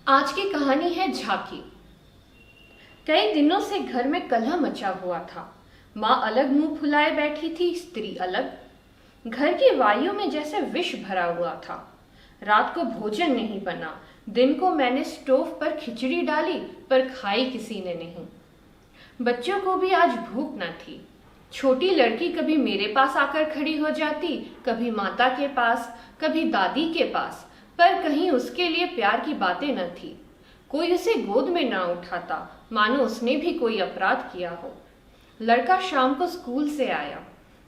आज की कहानी है झांकी। कई दिनों से घर में कलह मचा हुआ था। माँ अलग मुंह फुलाए बैठी थी, स्त्री अलग। घर की वायु में जैसे विष भरा हुआ था। रात को भोजन नहीं बना। दिन को मैंने स्टोव पर खिचड़ी डाली, पर खाई किसी ने नहीं। बच्चों को भी आज भूख न थी। छोटी लड़की कभी मेरे पास आकर खड़ी हो जाती, कभी माता के पास, कभी दादी के पास, पर कहीं उसके लिए प्यार की बातें न थी। कोई उसे गोद में ना उठाता, मानो उसने भी कोई अपराध किया हो। लड़का शाम को स्कूल से आया।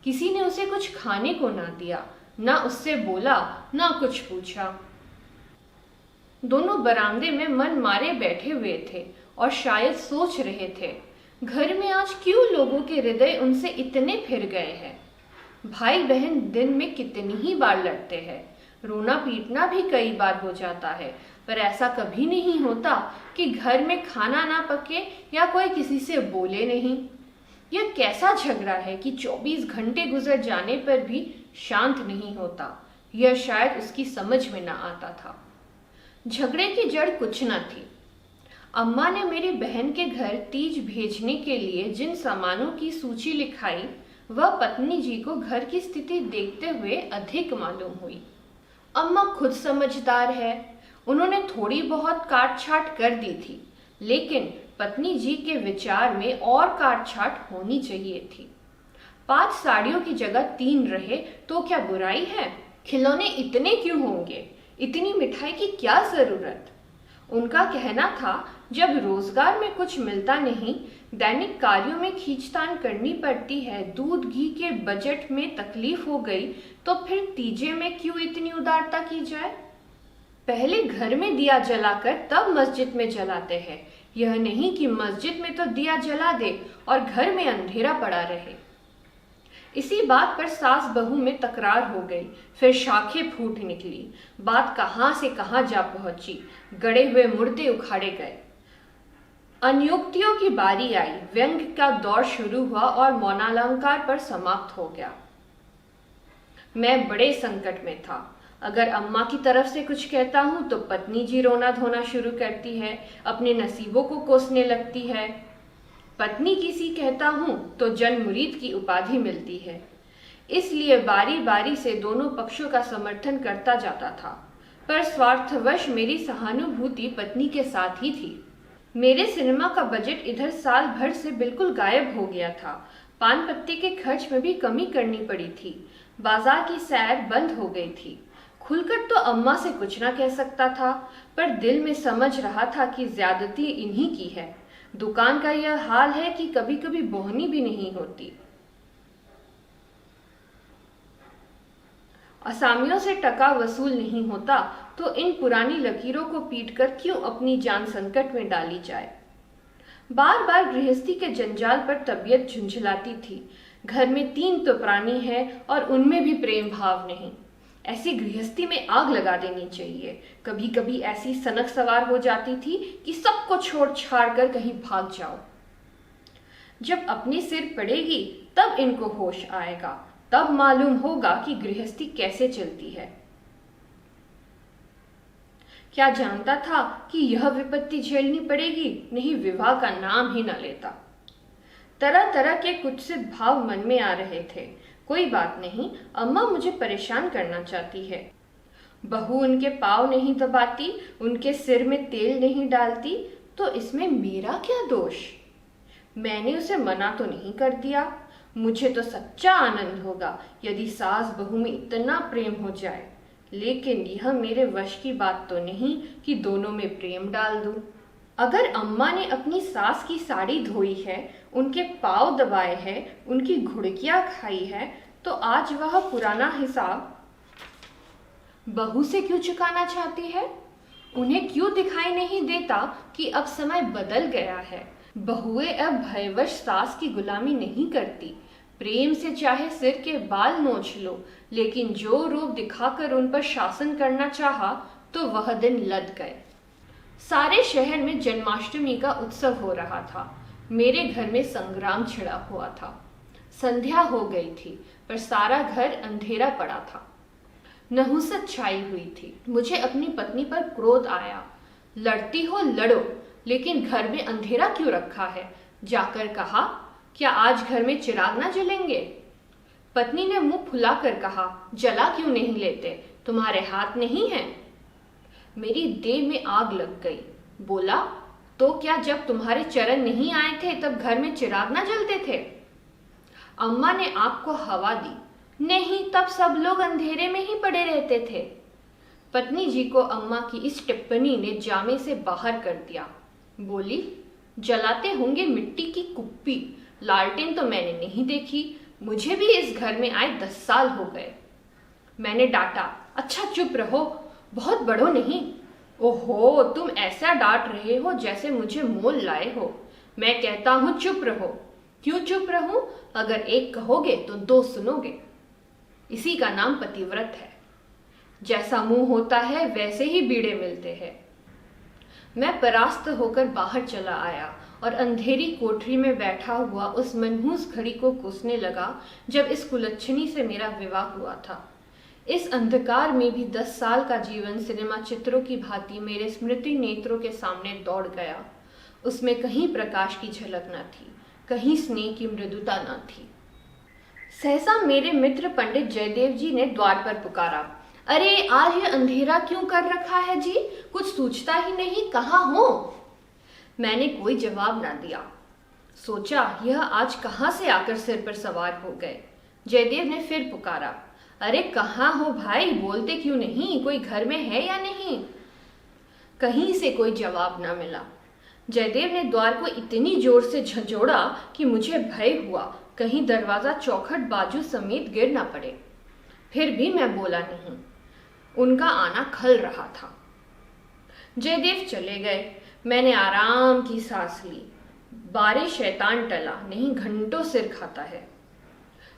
किसी ने उसे कुछ खाने को ना दिया, ना उससे बोला, ना कुछ पूछा। दोनों बरामदे में मन मारे बैठे हुए थे और शायद सोच रहे थे, घर में आज क्यों लोगों के हृदय उनसे इतने फिर गए हैं। भाई बहन दिन में कितनी ही बार लड़ते हैं, रोना पीटना भी कई बार हो जाता है, पर ऐसा कभी नहीं होता कि घर में खाना ना पके या कोई किसी से बोले नहीं। यह कैसा झगड़ा है कि 24 घंटे गुजर जाने पर भी शांत नहीं होता। यह शायद उसकी समझ में ना आता था। झगड़े की जड़ कुछ न थी। अम्मा ने मेरी बहन के घर तीज भेजने के लिए जिन सामानों की सूची लिखाई, वह पत्नी जी को घर की स्थिति देखते हुए अधिक मालूम हुई। अम्मा खुद समझदार है, उन्होंने थोड़ी बहुत काट छाट कर दी थी, लेकिन पत्नी जी के विचार में और काट छाट होनी चाहिए थी। 5 साड़ियों की जगह 3 रहे तो क्या बुराई है? खिलौने इतने क्यों होंगे? इतनी मिठाई की क्या जरूरत? उनका कहना था, जब रोजगार में कुछ मिलता नहीं, दैनिक कार्यों में खींचतान करनी पड़ती है, दूध घी के बजट में तकलीफ हो गई, तो फिर तीजे में क्यों इतनी उदारता की जाए? पहले घर में दिया जलाकर तब मस्जिद में जलाते हैं। यह नहीं कि मस्जिद में तो दिया जला दे और घर में अंधेरा पड़ा रहे। इसी बात पर सास बहू में तकरार हो गई, फिर शाखें फूट निकली। बात कहां से कहां जा पहुंची, गड़े हुए मुर्दे उखाड़े गए। अनियोक्तियों की बारी आई, व्यंग का दौर शुरू हुआ और मौनालंकार पर समाप्त हो गया। मैं बड़े संकट में था। अगर अम्मा की तरफ से कुछ कहता हूं तो पत्नी जी रोना धोना शुरू करती है, अपने नसीबों को कोसने लगती है। पत्नी किसी कहता हूं तो जन मुरीद की उपाधि मिलती है। इसलिए बारी बारी से दोनों पक्षों का समर्थन करता जाता था, पर स्वार्थवश मेरी सहानुभूति पत्नी के साथ ही थी। मेरे सिनेमा का बजट इधर साल भर से बिल्कुल गायब हो गया था। पान पत्ती के खर्च में भी कमी करनी पड़ी थी। बाजार की सैर बंद हो गई थी। खुलकर तो अम्मा से कुछ ना कह सकता था, पर दिल में समझ रहा था कि ज्यादती इन्हीं की है। दुकान का यह हाल है कि कभी कभी बोहनी भी नहीं होती। असामियों से टका वसूल नहीं होता तो इन पुरानी लकीरों को पीटकर क्यों अपनी जान संकट में डाली जाए। बार बार गृहस्थी के जंजाल पर तबीयत झुंझलाती थी। घर में 3 तो प्राणी है और उनमें भी प्रेम भाव नहीं। ऐसी गृहस्थी में आग लगा देनी चाहिए। कभी कभी ऐसी सनक सवार हो जाती थी कि सबको छोड़ छाड़ कर कहीं भाग जाओ। जब अपने सिर पड़ेगी तब इनको होश आएगा, तब मालूम होगा कि गृहस्थी कैसे चलती है। क्या जानता था कि यह विपत्ति झेलनी पड़ेगी, नहीं विवाह का नाम ही न लेता। तरह तरह के कुत्सित भाव मन में आ रहे थे। कोई बात नहीं, अम्मा मुझे परेशान करना चाहती है। बहू उनके पाँव नहीं दबाती, उनके सिर में तेल नहीं डालती, तो इसमें मेरा क्या दोष? मैंने उसे मना तो नहीं कर दिया। मुझे तो सच्चा आनंद होगा यदि सास बहू में इतना प्रेम हो जाए, लेकिन यह मेरे वश की बात तो नहीं कि दोनों में प्रेम डाल दूं। अगर अम्मा ने अपनी सास की साड़ी धोई है, उनके पाँव दबाए हैं, उनकी घुड़कियां खाई है, तो आज वह पुराना हिसाब बहू से क्यों चुकाना चाहती है? उन्हें क्यों दिखाई नहीं देता कि अब समय बदल गया है? बहुएं अब भयवश सास की गुलामी नहीं करती। प्रेम से चाहे सिर के बाल नोच लो, लेकिन जो रूप दिखाकर उन पर शासन करना चाहा तो वह दिन लद गए। सारे शहर में जन्माष्टमी का उत्सव हो रहा था। मेरे घर में संग्राम छिड़ा हुआ था। संध्या हो गई थी, पर सारा घर अंधेरा पड़ा था। नहुसत छाई हुई थी। मुझे अपनी पत्नी पर क्रोध आया। लड़ती हो लड़ो, लेकिन घर में अंधेरा क्यों रखा है? जाकर कहा, क्या आज घर में चिराग ना जलेंगे? पत्नी ने मुंह फुलाकर कहा, जला क्यों नहीं लेते, तुम्हारे हाथ नहीं है? मेरी देह में आग लग गई। बोला, तो क्या जब तुम्हारे चरण नहीं आए थे तब घर में चिराग ना जलते थे? अम्मा ने आग को हवा दी। नहीं, तब सब लोग अंधेरे में ही पड़े रहते थे। पत्नी जी को अम्मा की इस टिप्पणी ने जामे से बाहर कर दिया। बोली, जलाते होंगे मिट्टी की कुप्पी, लालटेन तो मैंने नहीं देखी, मुझे भी इस घर में आए 10 साल हो गए। मैंने डांटा, अच्छा चुप रहो, बहुत बड़ो नहीं। ओहो, तुम ऐसा डांट रहे हो जैसे मुझे मोल लाए हो। मैं कहता हूं चुप रहो। क्यों चुप रहूं? अगर एक कहोगे तो 2 सुनोगे। इसी का नाम पतिव्रत है। जैसा मुंह होता है वैसे ही बीड़े मिलते हैं। मैं परास्त होकर बाहर चला आया और अंधेरी कोठरी में बैठा हुआ उस मनहूस घड़ी को कोसने लगा जब इस कुलच्छनी से मेरा विवाह हुआ था। इस अंधकार में भी 10 साल का जीवन सिनेमा चित्रों की भांति मेरे स्मृति नेत्रों के सामने दौड़ गया। उसमें कहीं प्रकाश की झलक न थी, कहीं स्नेह की मृदुता न थी। सहसा मेरे मित्र पंडित जयदेव जी ने द्वार पर पुकारा, अरे आज ये अंधेरा क्यों कर रखा है जी? कुछ सूझता ही नहीं, कहाँ हो? मैंने कोई जवाब ना दिया। सोचा, यह आज कहाँ से आकर सिर पर सवार हो गए। जयदेव ने फिर पुकारा, अरे कहाँ हो भाई, बोलते क्यों नहीं? कोई घर में है या नहीं? कहीं से कोई जवाब ना मिला। जयदेव ने द्वार को इतनी जोर से झंझोड़ा कि मुझे भय हुआ कहीं दरवाजा चौखट बाजू समेत गिर ना पड़े। फिर भी मैं बोला नहीं। उनका आना खल रहा था। जयदेव चले गए। मैंने आराम की सांस ली। बारे शैतान टला, नहीं घंटों सिर खाता है।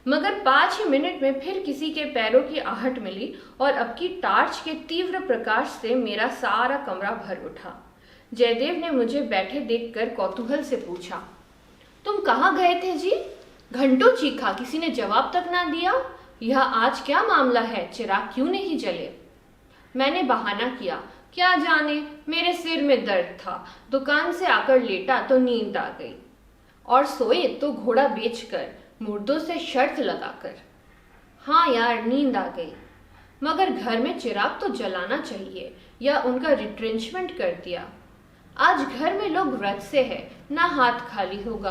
मगर 5 ही मिनट में फिर किसी के पैरों की आहट मिली और अब की टार्च के तीव्र प्रकाश से मेरा सारा कमरा भर उठा। जयदेव ने मुझे बैठे देखकर कौतूहल से पूछा, तुम कहाँ गए थे जी? घंटों चीखा, किसी ने जवाब तक ना दिया। यह आज क्या मामला है, चिराग क्यों नहीं जले? मैंने बहाना किया, क्या जाने, मेरे सिर में दर्द था, दुकान से आकर लेटा तो नींद आ गई, और सोए तो घोड़ा बेचकर, मुर्दों से शर्त लगाकर। हाँ यार, नींद आ गई। मगर घर में चिराग तो जलाना चाहिए, या उनका रिट्रेंचमेंट कर दिया। आज घर में लोग व्रत से है, ना हाथ खाली होगा।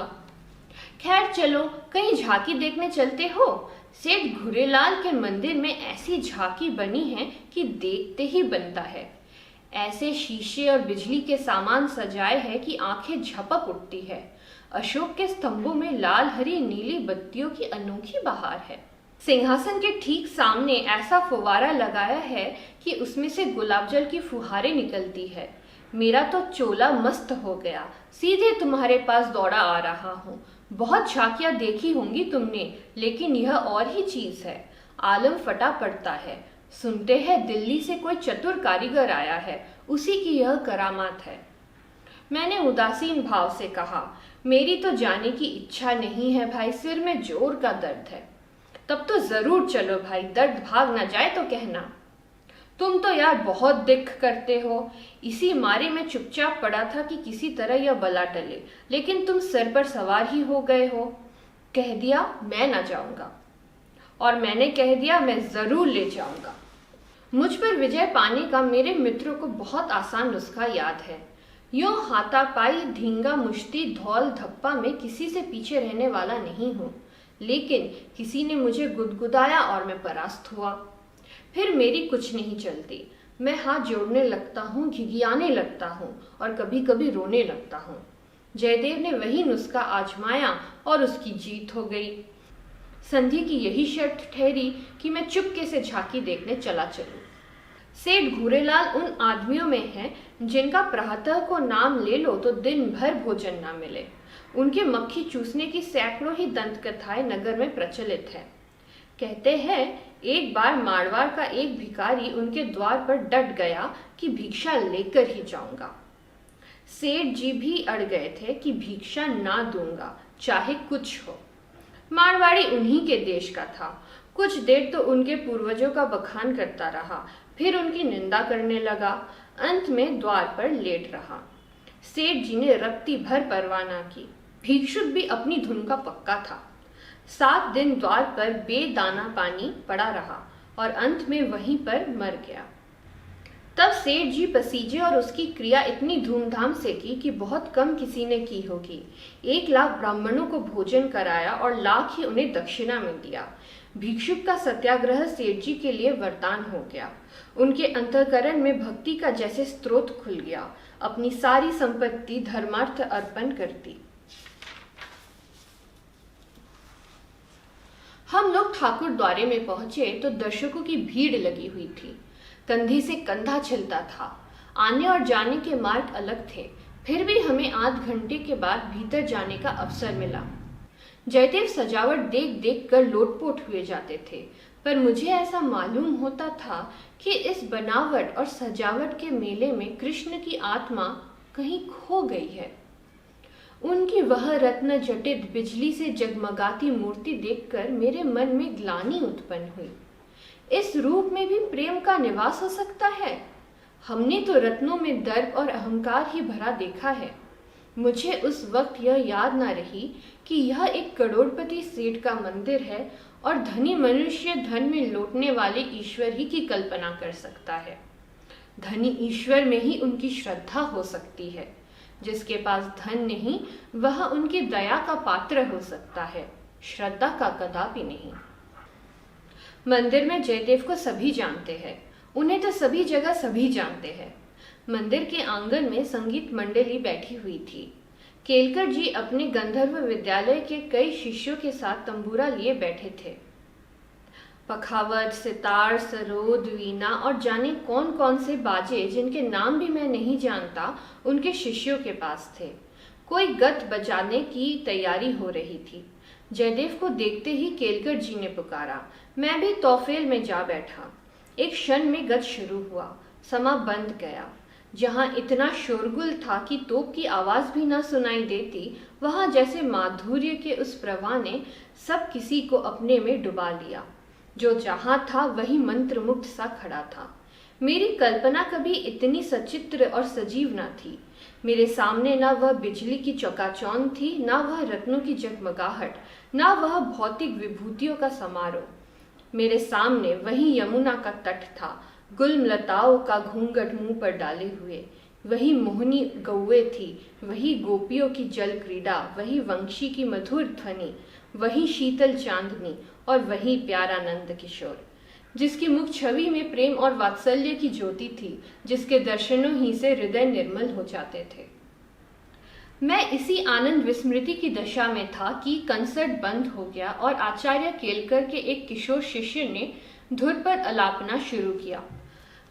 खैर चलो, कहीं झांकी देखने चलते हो? सेठ घुरेलाल के मंदिर में ऐसी झांकी बनी है कि देखते ही बनता है। ऐसे शीशे और बिजली के सामान सजाए है कि आंखें झपक उठती है। अशोक के स्तंभों में लाल हरी नीली बत्तियों की अनोखी बहार है। सिंहासन के ठीक सामने ऐसा फुवारा लगाया है कि उसमें से गुलाब जल की फुहारें निकलती है। मेरा तो चोला मस्त हो गया, सीधे तुम्हारे पास दौड़ा आ रहा हूँ। बहुत झांकियां देखी होंगी तुमने, लेकिन यह और ही चीज है। आलम फटा पड़ता है। सुनते हैं दिल्ली से कोई चतुर कारीगर आया है, उसी की यह करामात है। मैंने उदासीन भाव से कहा, मेरी तो जाने की इच्छा नहीं है भाई, सिर में जोर का दर्द है। तब तो जरूर चलो भाई, दर्द भाग ना जाए तो कहना। तुम तो यार बहुत दिख करते हो। इसी मारे में चुपचाप पड़ा था कि किसी तरह यह बला टले, लेकिन तुम सिर पर सवार ही हो गए हो। कह दिया मैं ना जाऊंगा, और मैंने कह दिया मैं जरूर ले जाऊंगा। मुझ पर विजय पाने का मेरे मित्रों को बहुत आसान नुस्खा याद है। यूं हाथापाई धींगा मुश्ती धौल धप्पा में किसी से पीछे रहने वाला नहीं हूं, लेकिन किसी ने मुझे गुदगुदाया और मैं परास्त हुआ। फिर मेरी कुछ नहीं चलती। मैं हाथ जोड़ने लगता हूँ, घिघियाने लगता हूँ और कभी कभी रोने लगता हूँ। जयदेव ने वही नुस्खा आजमाया और उसकी जीत हो गई। संधि की यही शर्त ठहरी कि मैं चुपके से झांकी देखने चला चलूं। सेठ घुरेलाल उन आदमियों में है जिनका प्रातः को नाम ले लो तो दिन भर भोजन ना मिले। उनके मक्खी चूसने की सैकड़ों ही दंत कथाएं नगर में प्रचलित है। कहते हैं एक बार मारवाड़ का एक भिखारी उनके द्वार पर डट गया कि भिक्षा लेकर ही जाऊंगा। सेठ जी भी अड़ गए थे कि भिक्षा ना दूंगा, चाहे कुछ हो। मारवाड़ी उन्हीं के देश का था। कुछ देर तो उनके पूर्वजों का बखान करता रहा, फिर उनकी निंदा करने लगा। अंत में द्वार पर लेट रहा। सेठ जी ने रत्ती भर परवाह न की। भिक्षुक भी अपनी धुन का पक्का था। 7 दिन द्वार पर बेदाना पानी पड़ा रहा और अंत में वहीं पर मर गया। तब सेठ जी पसीजे और उसकी क्रिया इतनी धूमधाम से की कि बहुत कम किसी ने की होगी। 1 लाख ब्राह्मणों को भोजन कराया और लाख ही उन्हें दक्षिणा में दिया। भिक्षुक का सत्याग्रह सेठ जी के लिए वरदान हो गया। उनके अंतःकरण में भक्ति का जैसे स्रोत खुल गया। अपनी सारी संपत्ति धर्मार्थ अर्पण कर दी। हम लोग ठाकुर द्वारे में पहुंचे तो दर्शकों की भीड़ लगी हुई थी। कंधे से कंधा चलता था। आने और जाने के मार्ग अलग थे, फिर भी हमें आध घंटे के बाद भीतर जाने का अवसर मिला। जयदेव सजावट देख देख कर लोटपोट हुए जाते थे, पर मुझे ऐसा मालूम होता था कि इस बनावट और सजावट के मेले में कृष्ण की आत्मा कहीं खो गई है। उनकी वह रत्न जटित बिजली से जगमगाती मूर्ति देखकर मेरे मन में ग्लानि उत्पन्न हुई। इस रूप में भी प्रेम का निवास हो सकता है? हमने तो रत्नों में दर्प और अहंकार ही भरा देखा है। मुझे उस वक्त यह याद न रही कि यह एक करोड़पति सेठ का मंदिर है और धनी मनुष्य धन में लौटने वाले ईश्वर ही की कल्पना कर सकता है। धनी ईश्वर में ही उनकी श्रद्धा हो सकती है। जिसके पास धन नहीं वह उनकी दया का पात्र हो सकता है, श्रद्धा का कदापि नहीं। मंदिर में जयदेव को सभी जानते हैं, उन्हें तो सभी जगह सभी जानते हैं। मंदिर के आंगन में संगीत मंडली बैठी हुई थी। केलकर जी अपने गंधर्व विद्यालय के कई शिष्यों के साथ तंबूरा लिए बैठे थे। पखावज, सितार, सरोद, वीणा और जाने कौन कौन से बाजे जिनके नाम भी मैं नहीं जानता उनके शिष्यों के पास थे। कोई गत बजाने की तैयारी हो रही थी। जयदेव को देखते ही केलकर जी ने पुकारा। मैं भी तौफेल में जा बैठा। एक क्षण में गत शुरू हुआ। समा बंद गया। जहां इतना शोरगुल था कि तोप की आवाज भी न सुनाई देती, वहां जैसे माधुर्य के उस प्रवाह ने सब किसी को अपने में डुबा लिया। जो जहां था वही मंत्रमुग्ध सा खड़ा था। मेरी कल्पना कभी इतनी सचित्र और सजीव न थी। मेरे सामने न वह बिजली की चकाचौंध थी, न वह रत्नों की जगमगाहट, न वह भौतिक विभूतियों का समारोह। मेरे सामने वही यमुना का तट था, गुलमलताओं का घूंघट मुंह पर डाले हुए। वही मोहनी गौवे थी, वही गोपियों की जल क्रीड़ा, वही वंशी की मधुर ध्वनि, वही शीतल चांदनी और वही प्यारा नंद किशोर, जिसकी मुख छवि में प्रेम और वात्सल्य की ज्योति थी, जिसके दर्शनों ही से हृदय निर्मल हो जाते थे। मैं इसी आनंद विस्मृति की दशा में था कि कंसर्ट बंद हो गया और आचार्य केलकर के एक किशोर शिष्य ने धुन पर अलापना शुरू किया।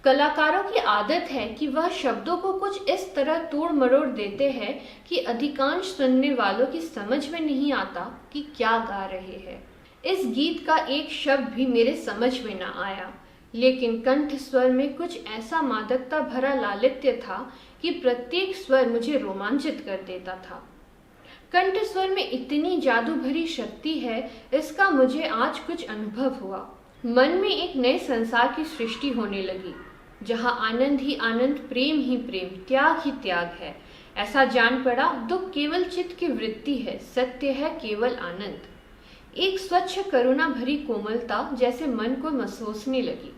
कलाकारों की आदत है कि वह शब्दों को कुछ इस तरह तोड़ मरोड़ देते हैं कि अधिकांश सुनने वालों की समझ में नहीं आता कि क्या गा रहे हैं। इस गीत का एक शब्द भी मेरे समझ में न आया, लेकिन कंठ स्वर में कुछ ऐसा मादकता भरा लालित्य था कि प्रत्येक स्वर मुझे रोमांचित कर देता था। कंठ स्वर में इतनी जादू भरी शक्ति है, इसका मुझे आज कुछ अनुभव हुआ। मन में एक नए संसार की सृष्टि होने लगी, जहां आनंद ही आनंद, प्रेम ही प्रेम, त्याग ही त्याग है। ऐसा जान पड़ा, दुख केवल चित्त की वृत्ति है, सत्य है केवल आनंद। एक स्वच्छ करुणा भरी कोमलता जैसे मन को मसोसने लगी।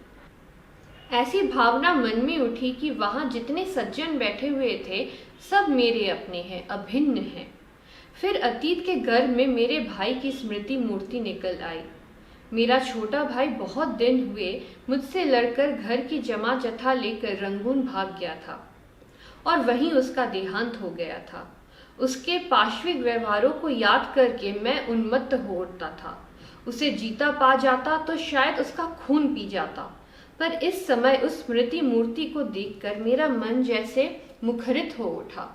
ऐसी भावना मन में उठी कि वहां जितने सज्जन बैठे हुए थे सब मेरे अपने हैं, अभिन्न हैं। फिर अतीत के गर्भ में मेरे भाई की स्मृति मूर्ति निकल आई। मेरा छोटा भाई बहुत दिन हुए मुझसे लड़कर घर की जमा जथा लेकर रंगून भाग गया था और वहीं उसका देहांत हो गया था। उसके पाश्विक व्यवहारों को याद करके मैं उन्मत्त हो उठता था। उसे जीता पा जाता तो शायद उसका खून पी जाता, पर इस समय उस स्मृति मूर्ति को देखकर मेरा मन जैसे मुखरित हो उठा।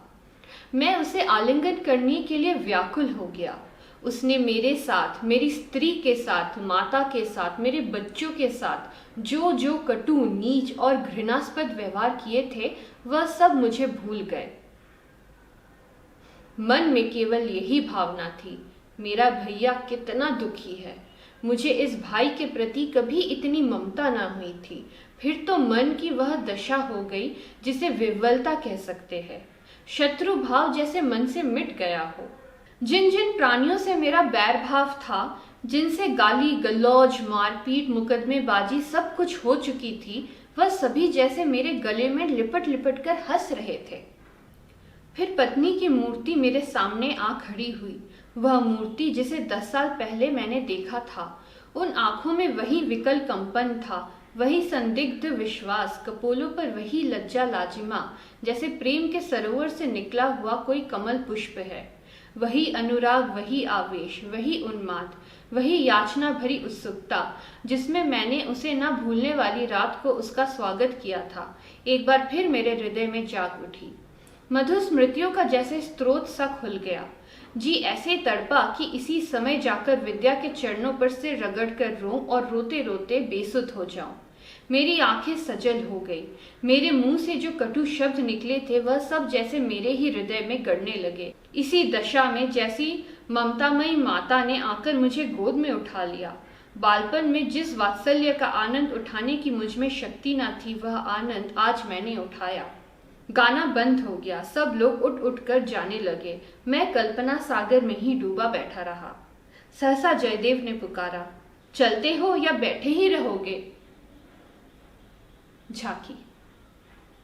मैं उसे आलिंगन करने के लिए व्याकुल हो गया। उसने मेरे साथ, मेरी स्त्री के साथ, माता के साथ, मेरे बच्चों के साथ जो जो कटु, नीच और घृणास्पद व्यवहार किए थे वह सब मुझे भूल गए। मन में केवल यही भावना थी, मेरा भैया कितना दुखी है। मुझे इस भाई के प्रति कभी इतनी ममता न हुई थी। फिर तो मन की वह दशा हो गई जिसे विह्वलता कह सकते हैं। शत्रु भाव जैसे मन से मिट गया हो। जिन जिन प्राणियों से मेरा बैर भाव था, जिनसे गाली गलौज मारपीट मुकदमेबाजी सब कुछ हो चुकी थी, वह सभी जैसे मेरे गले में लिपट लिपट कर हंस रहे थे। फिर पत्नी की मूर्ति मेरे सामने आ खड़ी हुई, वह मूर्ति जिसे 10 साल पहले मैंने देखा था। उन आंखों में वही विकल कंपन था, वही संदिग्ध विश्वास, कपोलों पर वही लज्जा लाजिमा, जैसे प्रेम के सरोवर से निकला हुआ कोई कमल पुष्प है। वही अनुराग, वही आवेश, वही उन्माद, वही याचना भरी उत्सुकता, जिसमें मैंने उसे न भूलने वाली रात को उसका स्वागत किया था, एक बार फिर मेरे हृदय में जाग उठी। मधुर स्मृतियों का जैसे स्रोत सा खुल गया। जी ऐसे तड़पा कि इसी समय जाकर विद्या के चरणों पर सिर रगड़ कर रोऊं और रोते रोते बेसुध हो जाऊं। मेरी आंखें सजल हो गई। मेरे मुंह से जो कटु शब्द निकले थे वह सब जैसे मेरे ही हृदय में गड़ने लगे। इसी दशा में जैसी ममतामयी माता ने आकर मुझे गोद में उठा लिया। बालपन में जिस वात्सल्य का आनंद उठाने की मुझ में शक्ति न थी, वह आनंद आज मैंने उठाया। गाना बंद हो गया, सब लोग उठ उठ कर जाने लगे। मैं कल्पना सागर में ही डूबा बैठा रहा। सहसा जयदेव ने पुकारा, चलते हो या बैठे ही रहोगे? झांकी।